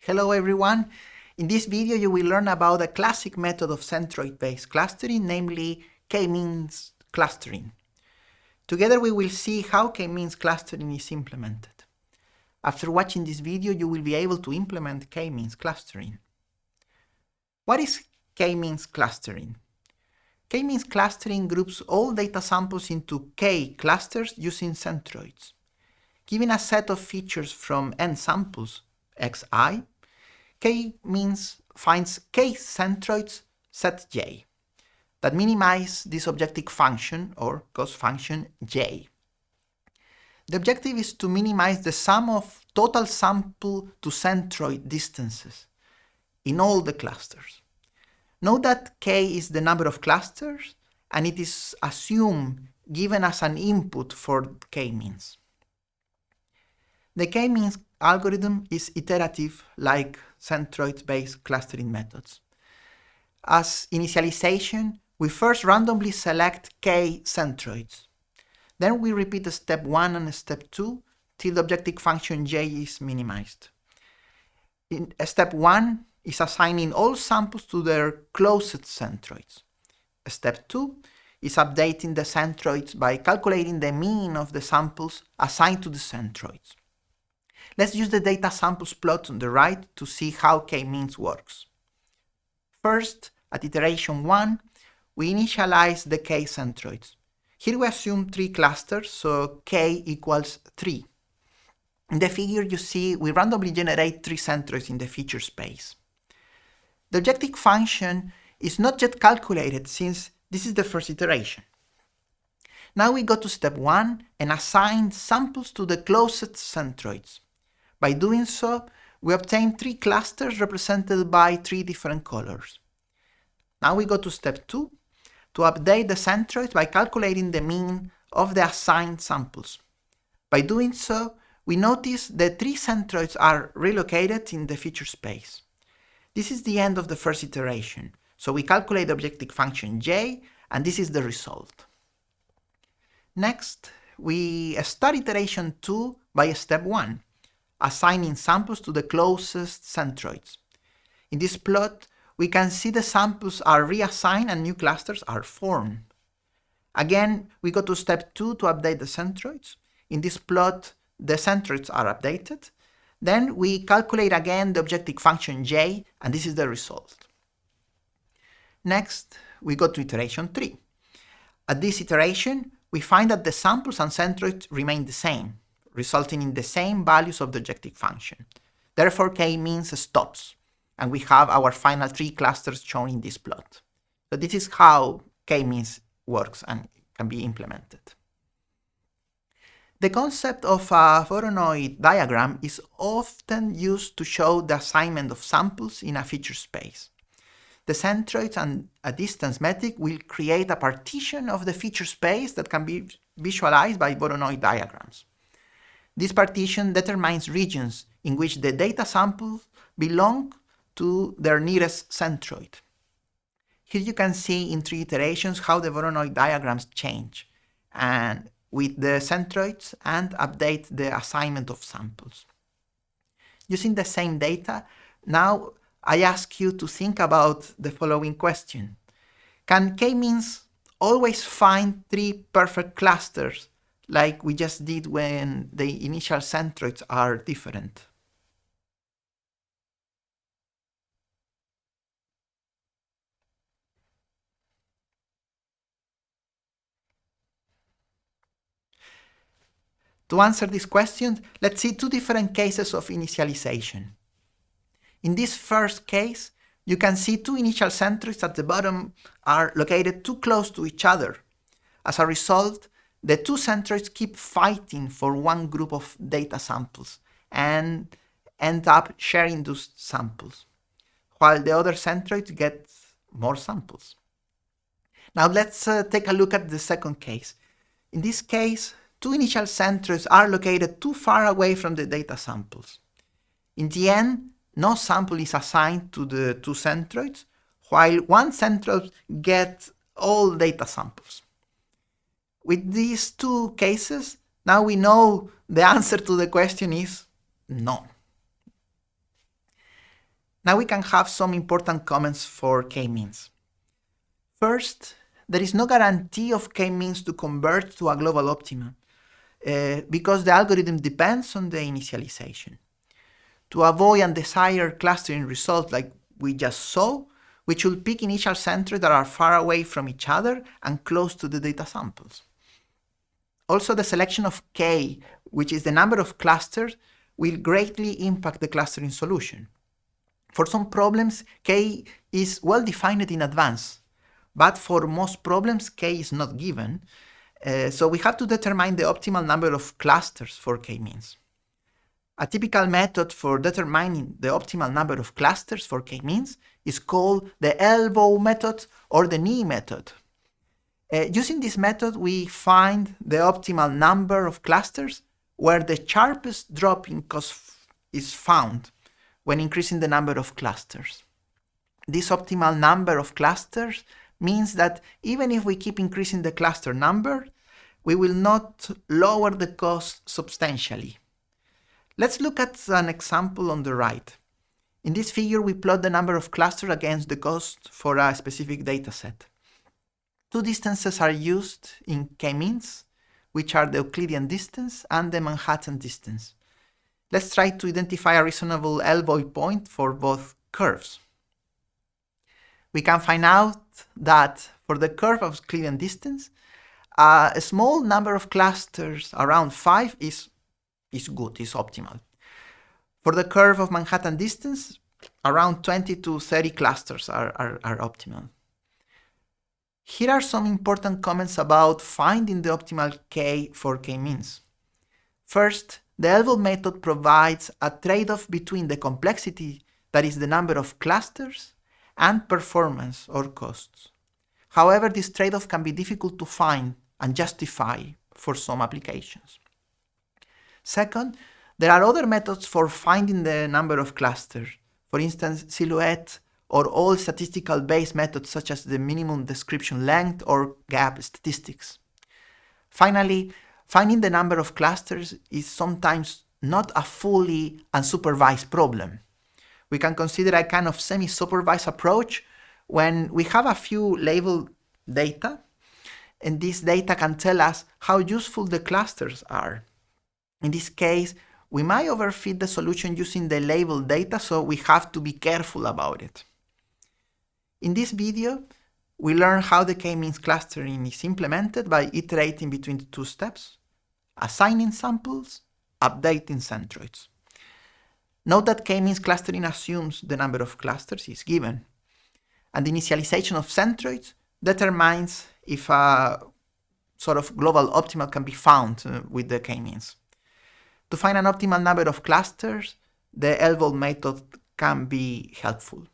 Hello everyone! In this video you will learn about a classic method of centroid-based clustering, namely k-means clustering. Together we will see how k-means clustering is implemented. After watching this video you will be able to implement k-means clustering. What is k-means clustering? K-means clustering groups all data samples into k clusters using centroids. Given a set of features from n samples, xi, k-means finds k centroids set j that minimize this objective function or cost function j. The objective is to minimize the sum of total sample to centroid distances in all the clusters. Note that k is the number of clusters and it is assumed given as an input for k-means. The k-means algorithm is iterative like centroid-based clustering methods. As initialization, we first randomly select k centroids. Then we repeat step 1 and step 2 till the objective function j is minimized. In step 1 is assigning all samples to their closest centroids. Step 2 is updating the centroids by calculating the mean of the samples assigned to the centroids. Let's use the data samples plot on the right to see how k-means works. First, at iteration 1, we initialize the k centroids. Here we assume 3 clusters, so k equals 3. In the figure you see we randomly generate 3 centroids in the feature space. The objective function is not yet calculated since this is the first iteration. Now we go to step 1 and assign samples to the closest centroids. By doing so, we obtain 3 clusters represented by 3 different colors. Now we go to step 2 to update the centroids by calculating the mean of the assigned samples. By doing so, we notice that 3 centroids are relocated in the feature space. This is the end of the first iteration, so we calculate the objective function j, and this is the result. Next, we start iteration 2 by step 1. Assigning samples to the closest centroids. In this plot, we can see the samples are reassigned and new clusters are formed. Again, we go to step 2 to update the centroids. In this plot, the centroids are updated. Then we calculate again the objective function j, and this is the result. Next, we go to iteration 3. At this iteration, we find that the samples and centroids remain the same, resulting in the same values of the objective function. Therefore, k-means stops, and we have our final 3 clusters shown in this plot. So this is how k-means works and can be implemented. The concept of a Voronoi diagram is often used to show the assignment of samples in a feature space. The centroids and a distance metric will create a partition of the feature space that can be visualized by Voronoi diagrams. This partition determines regions in which the data samples belong to their nearest centroid. Here you can see in 3 iterations how the Voronoi diagrams change and with the centroids and update the assignment of samples. Using the same data, now I ask you to think about the following question. Can k-means always find 3 perfect clusters like we just did when the initial centroids are different? To answer this question, let's see 2 different cases of initialization. In this first case, you can see 2 initial centroids at the bottom are located too close to each other. As a result, the 2 centroids keep fighting for one group of data samples and end up sharing those samples, while the other centroids get more samples. Now let's take a look at the second case. In this case, 2 initial centroids are located too far away from the data samples. In the end, no sample is assigned to the 2 centroids, while one centroid gets all data samples. With these 2 cases, now we know the answer to the question is no. Now we can have some important comments for k-means. First, there is no guarantee of k-means to converge to a global optimum, because the algorithm depends on the initialization. To avoid undesired clustering results like we just saw, we should pick initial centers that are far away from each other and close to the data samples. Also, the selection of k, which is the number of clusters, will greatly impact the clustering solution. For some problems, k is well defined in advance, but for most problems, k is not given, so we have to determine the optimal number of clusters for k-means. A typical method for determining the optimal number of clusters for k-means is called the elbow method or the knee method. Using this method, we find the optimal number of clusters where the sharpest drop in cost is found when increasing the number of clusters. This optimal number of clusters means that even if we keep increasing the cluster number, we will not lower the cost substantially. Let's look at an example on the right. In this figure, we plot the number of clusters against the cost for a specific dataset. Two distances are used in k-means, which are the Euclidean distance and the Manhattan distance. Let's try to identify a reasonable elbow point for both curves. We can find out that for the curve of Euclidean distance, a small number of clusters, around 5, is good, is optimal. For the curve of Manhattan distance, around 20 to 30 clusters are optimal. Here are some important comments about finding the optimal k for k-means. First, the elbow method provides a trade-off between the complexity, that is the number of clusters, and performance or costs. However, this trade-off can be difficult to find and justify for some applications. Second, there are other methods for finding the number of clusters, for instance, silhouette or all statistical based methods such as the minimum description length or gap statistics. Finally, finding the number of clusters is sometimes not a fully unsupervised problem. We can consider a kind of semi-supervised approach when we have a few labeled data, and this data can tell us how useful the clusters are. In this case, we might overfit the solution using the labeled data, so we have to be careful about it. In this video, we learn how the k-means clustering is implemented by iterating between the two steps: assigning samples, updating centroids. Note that k-means clustering assumes the number of clusters is given, and the initialization of centroids determines if a sort of global optimal can be found with the k-means. To find an optimal number of clusters, the elbow method can be helpful.